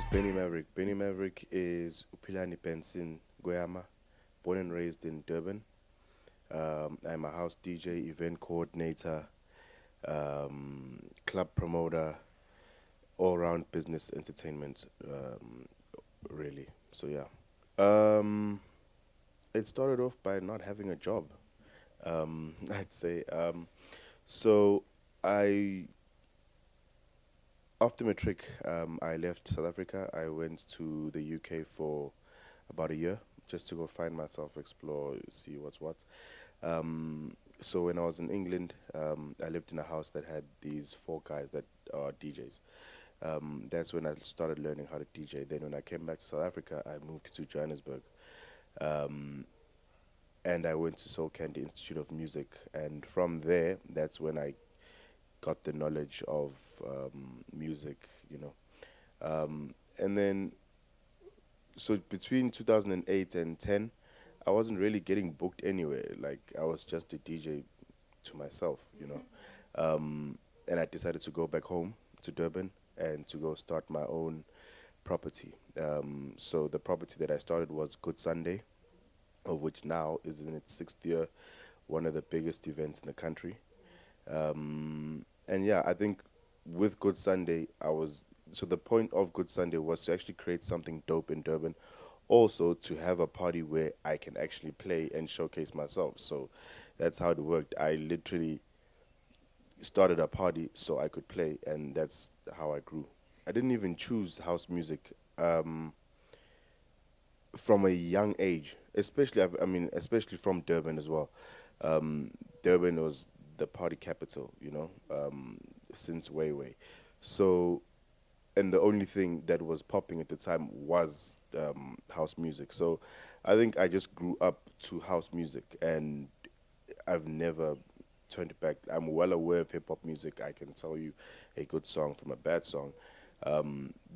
is Benny Maverick. Benny Maverick is Upilani Benson Guayama, born and raised in Durban. I'm a house DJ, event coordinator, club promoter, all round business entertainment, really. So, yeah. Um, it started off by not having a job, I'd say. So, I After matric, I left South Africa. I went to the UK for about a year just to go find myself, explore, see what's what. So when I was in England, I lived in a house that had these four guys that are DJs. That's when I started learning how to DJ. Then when I came back to South Africa, I moved to Johannesburg, um, and I went to Soul Candy Institute of Music. And from there, that's when I got the knowledge of music, you know. And then so between 2008 and 10, I wasn't really getting booked anywhere. Like I was just a DJ to myself, you know. And I decided to go back home to Durban and to go start my own property. So the property that I started was Good Sunday, of which now is in its sixth year, one of the biggest events in the country. And yeah, I think with Good Sunday, the point of Good Sunday was to actually create something dope in Durban, also to have a party where I can actually play and showcase myself. So that's how it worked. I literally started a party so I could play, and that's how I grew. I didn't even choose house music from a young age, especially especially from Durban as well. Um, Durban was the party capital, you know, since way. So, and the only thing that was popping at the time was house music. So, I think I just grew up to house music, and I've never turned it back. I'm well aware of hip hop music. I can tell you a good song from a bad song,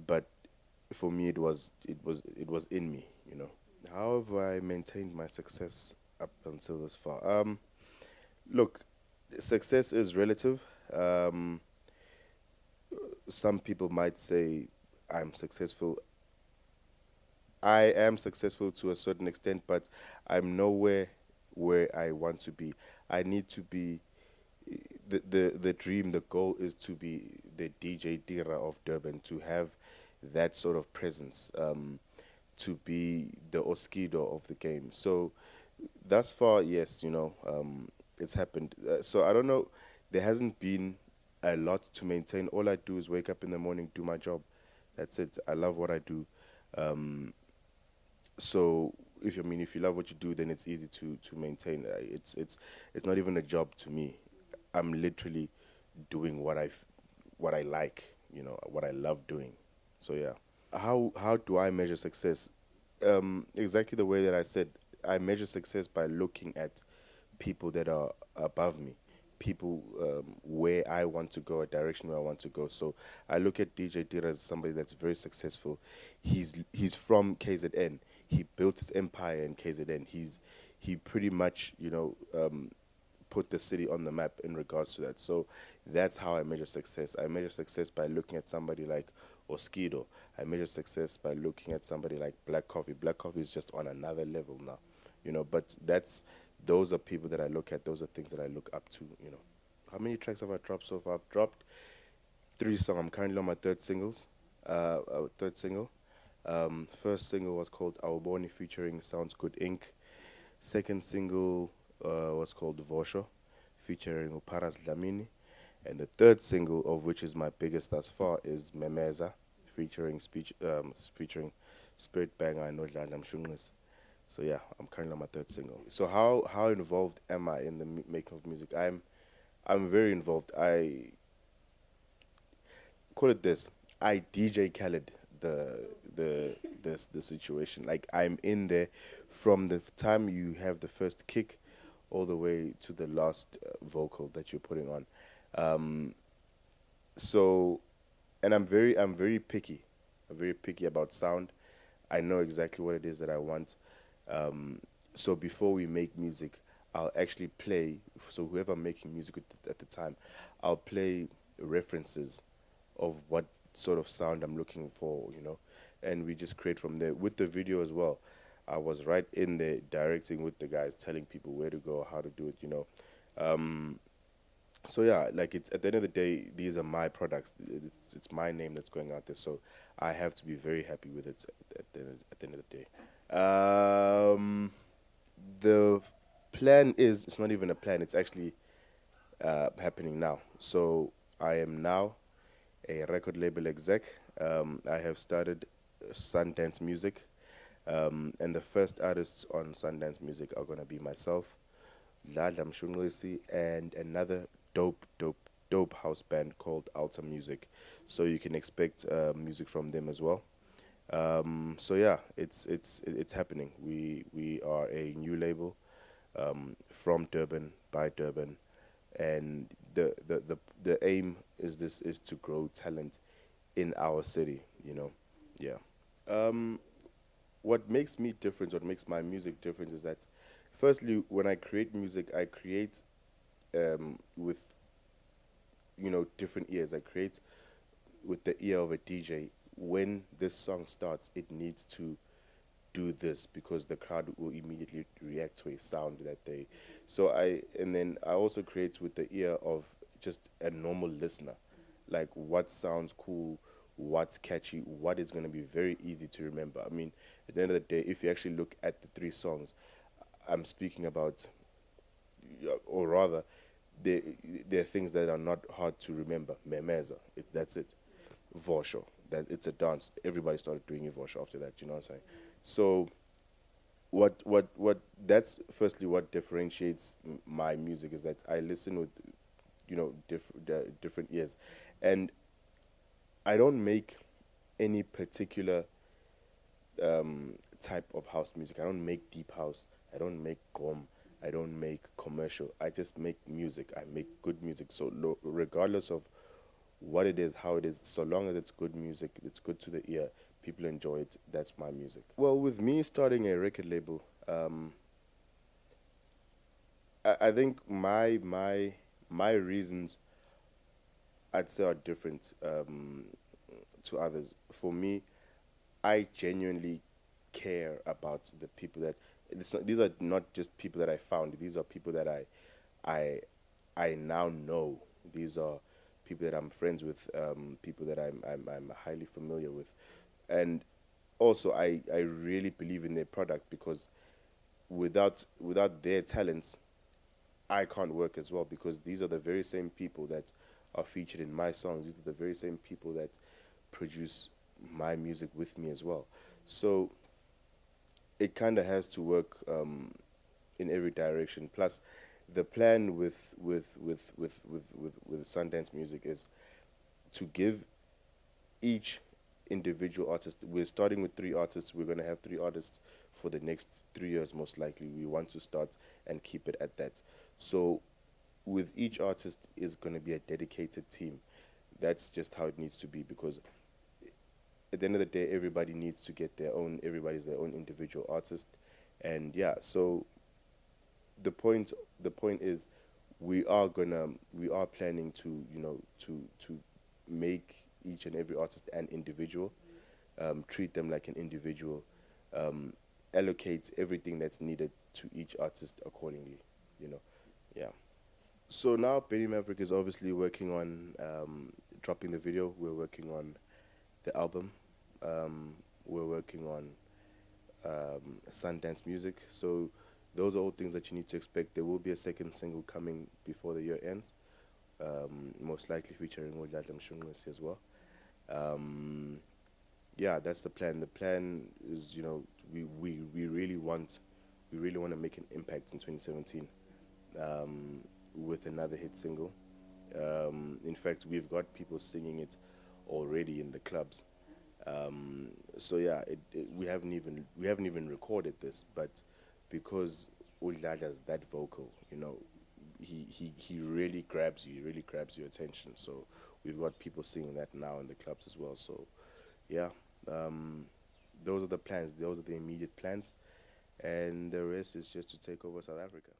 but for me, it was in me, you know. How have I maintained my success up until this far? Look, success is relative. Um, some people might say I'm successful. I am successful to a certain extent, but I'm nowhere where I want to be. I need to be the dream, the goal is to be the DJ Dira of Durban, to have that sort of presence, to be the Oskido of the game. So thus far, yes, you know, it's happened. So I don't know. There hasn't been a lot to maintain. All I do is wake up in the morning, do my job. That's it. I love what I do. Um, so if you love what you do, then it's easy to maintain. It's not even a job to me. I'm literally doing what I like. You know what I love doing. So yeah. How do I measure success? Exactly the way that I said. I measure success by looking at people that are above me, people where I want to go, a direction where I want to go. So I look at DJ Dira as somebody that's very successful. He's from KZN. He built his empire in KZN. He pretty much put the city on the map in regards to that. So that's how I measure success. I measure success by looking at somebody like Oskido. I measure success by looking at somebody like Black Coffee. Black Coffee is just on another level now, you know. But those are people that I look at. Those are things that I look up to, you know. How many tracks have I dropped so far? I've dropped three songs. I'm currently on my third single. First single was called Awuboni featuring Sounds Good Inc. Second single was called Vosho featuring Uparas Dlamini. And the third single, of which is my biggest thus far, is Memeza featuring Spirit Banger and Nodladla Mshunqis. So yeah, I'm currently on my third single. So how involved am I in the making of music? I'm very involved. I call it this. I DJ Khaled the situation. Like I'm in there from the time you have the first kick all the way to the last vocal that you're putting on. Um, so, and I'm very picky. I'm very picky about sound. I know exactly what it is that I want. Um, so before we make music, I'll actually play. So whoever I'm making music with at the time, I'll play references of what sort of sound I'm looking for. You know, and we just create from there. With the video as well, I was right in there directing with the guys, telling people where to go, how to do it, you know. So yeah, like it's at the end of the day, these are my products. It's my name that's going out there, so I have to be very happy with it at the end of the day. The plan is, it's not even a plan. It's actually happening now. So I am now a record label exec. I have started Sundance Music, and the first artists on Sundance Music are gonna be myself, Ladlam Mshunqisi, and another dope house band called Alta Music. So you can expect music from them as well. So yeah, it's happening. We are a new label, from Durban, by Durban, and the aim is to grow talent in our city. You know, yeah. Um, what makes me different, what makes my music different, is that, firstly, when I create music, I create with, different ears. I create with the ear of a DJ. When this song starts, it needs to do this because the crowd will immediately react to a sound that they. So and then I also create with the ear of just a normal listener, like what sounds cool, what's catchy, what is going to be very easy to remember. I mean, at the end of the day, if you actually look at the three songs I'm speaking about, or rather, there there are things that are not hard to remember. Memeza, that's it. Vosho, that it's a dance. Everybody started doing it Vosho after that. You know what I'm saying? So what that's firstly what differentiates my music is that I listen with, different ears, and I don't make any particular type of house music. I don't make deep house. I don't make gqom. I don't make commercial. I just make music. I make good music. So regardless of what it is, how it is, so long as it's good music, it's good to the ear, people enjoy it, that's my music. Well, with me starting a record label, I think my reasons, I'd say, are different to others. For me, I genuinely care about the people that, these are not just people that I found. These are people that I I now know. These are people that I'm friends with, people that I'm highly familiar with, and also I really believe in their product because without their talents, I can't work as well, because these are the very same people that are featured in my songs. These are the very same people that produce my music with me as well. So it kind of has to work in every direction. Plus, the plan with Sundance Music is to give each individual artist. We're starting with three artists. We're going to have three artists for the next 3 years, most likely. We want to start and keep it at that. So, with each artist is going to be a dedicated team. That's just how it needs to be, because at the end of the day, everybody needs to get their own. Everybody's their own individual artist, and yeah. So the point is, we are planning to, to make each and every artist an individual, treat them like an individual, um, allocate everything that's needed to each artist accordingly. You know, yeah. So now Benny Maverick is obviously working on dropping the video. We're working on the album. We're working on Sundance Music. So those are all things that you need to expect. There will be a second single coming before the year ends, most likely featuring Ladlam Mshunqisi as well. Um, yeah, that's the plan. The plan is, we really want to make an impact in 2017, with another hit single. In fact, we've got people singing it already in the clubs. So yeah, we haven't even recorded this, but because Udlada's that vocal, he really grabs you, he really grabs your attention. So we've got people singing that now in the clubs as well. So yeah, um, those are the plans. Those are the immediate plans, and the rest is just to take over South Africa.